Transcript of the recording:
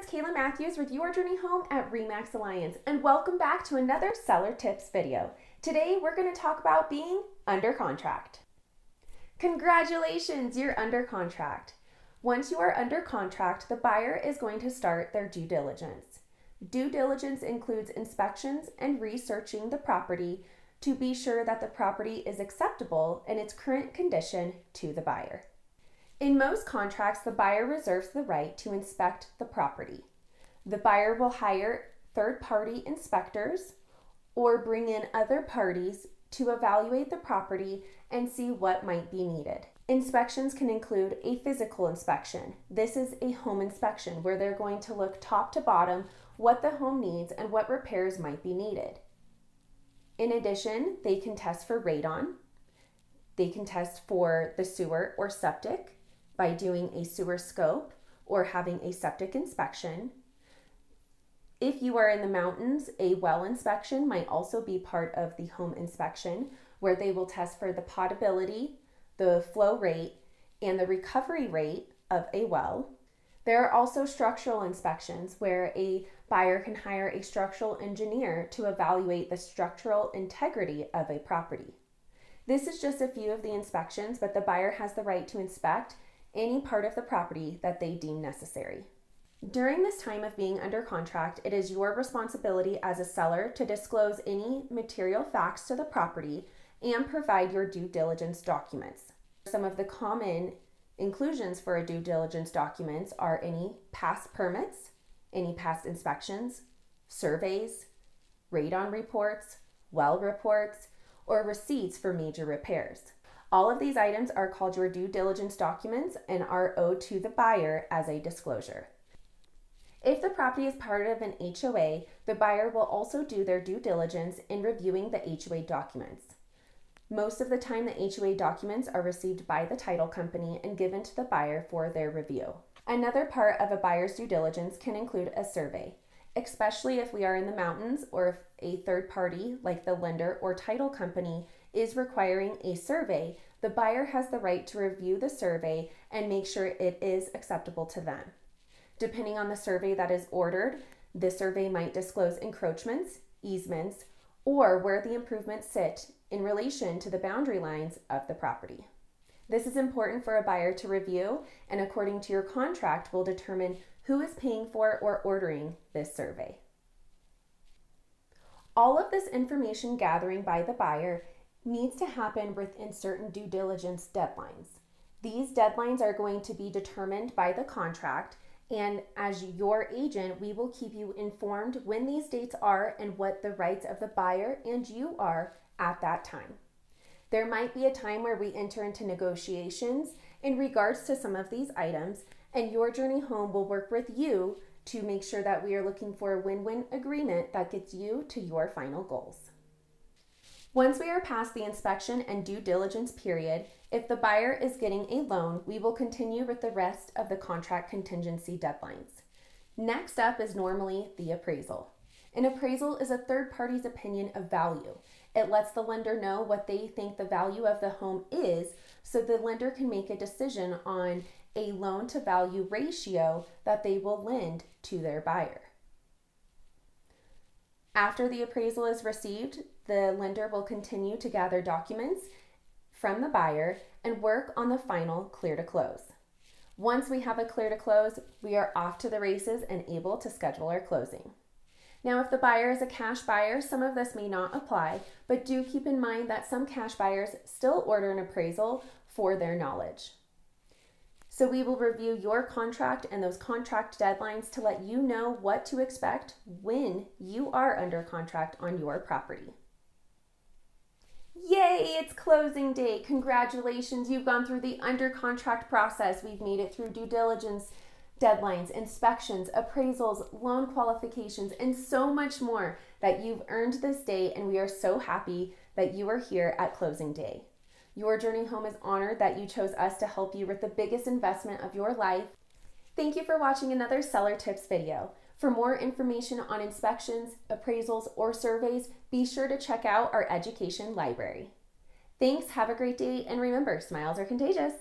Kayla Matthews with Your Journey Home at RE/MAX Alliance, and welcome back to another Seller Tips video. Today we're going to talk about being under contract. Congratulations, you're under contract. Once you are under contract, the buyer is going to start their due diligence. Due diligence includes inspections and researching the property to be sure that the property is acceptable in its current condition to the buyer. In most contracts, the buyer reserves the right to inspect the property. The buyer will hire third-party inspectors or bring in other parties to evaluate the property and see what might be needed. Inspections can include a physical inspection. This is a home inspection where they're going to look top to bottom what the home needs and what repairs might be needed. In addition, they can test for radon. They can test for the sewer or septic by doing a sewer scope or having a septic inspection. If you are in the mountains, a well inspection might also be part of the home inspection, where they will test for the potability, the flow rate, and the recovery rate of a well. There are also structural inspections where a buyer can hire a structural engineer to evaluate the structural integrity of a property. This is just a few of the inspections, but the buyer has the right to inspect any part of the property that they deem necessary. During this time of being under contract, it is your responsibility as a seller to disclose any material facts to the property and provide your due diligence documents. Some of the common inclusions for a due diligence documents are any past permits, any past inspections, surveys, radon reports, well reports, or receipts for major repairs. All of these items are called your due diligence documents and are owed to the buyer as a disclosure. If the property is part of an HOA, the buyer will also do their due diligence in reviewing the HOA documents. Most of the time, the HOA documents are received by the title company and given to the buyer for their review. Another part of a buyer's due diligence can include a survey, especially if we are in the mountains or if a third party, like the lender or title company, is requiring a survey. The buyer has the right to review the survey and make sure it is acceptable to them. Depending on the survey that is ordered, the survey might disclose encroachments, easements, or where the improvements sit in relation to the boundary lines of the property. This is important for a buyer to review, and according to your contract will determine who is paying for or ordering this survey. All of this information gathering by the buyer needs to happen within certain due diligence deadlines. These deadlines are going to be determined by the contract, and as your agent, we will keep you informed when these dates are and what the rights of the buyer and you are at that time. There might be a time where we enter into negotiations in regards to some of these items, and Your Journey Home will work with you to make sure that we are looking for a win-win agreement that gets you to your final goals. Once we are past the inspection and due diligence period, if the buyer is getting a loan, we will continue with the rest of the contract contingency deadlines. Next up is normally the appraisal. An appraisal is a third party's opinion of value. It lets the lender know what they think the value of the home is, so the lender can make a decision on a loan to value ratio that they will lend to their buyer. After the appraisal is received, the lender will continue to gather documents from the buyer and work on the final clear to close. Once we have a clear to close, we are off to the races and able to schedule our closing. Now, if the buyer is a cash buyer, some of this may not apply, but do keep in mind that some cash buyers still order an appraisal for their knowledge. So we will review your contract and those contract deadlines to let you know what to expect when you are under contract on your property. Yay, it's closing day. Congratulations, you've gone through the under contract process. We've made it through due diligence, deadlines, inspections, appraisals, loan qualifications, and so much more that you've earned this day, and we are so happy that you are here at closing day. Your Journey Home is honored that you chose us to help you with the biggest investment of your life. Thank you for watching another Seller Tips video. For more information on inspections, appraisals, or surveys, be sure to check out our education library. Thanks, have a great day, and remember, smiles are contagious.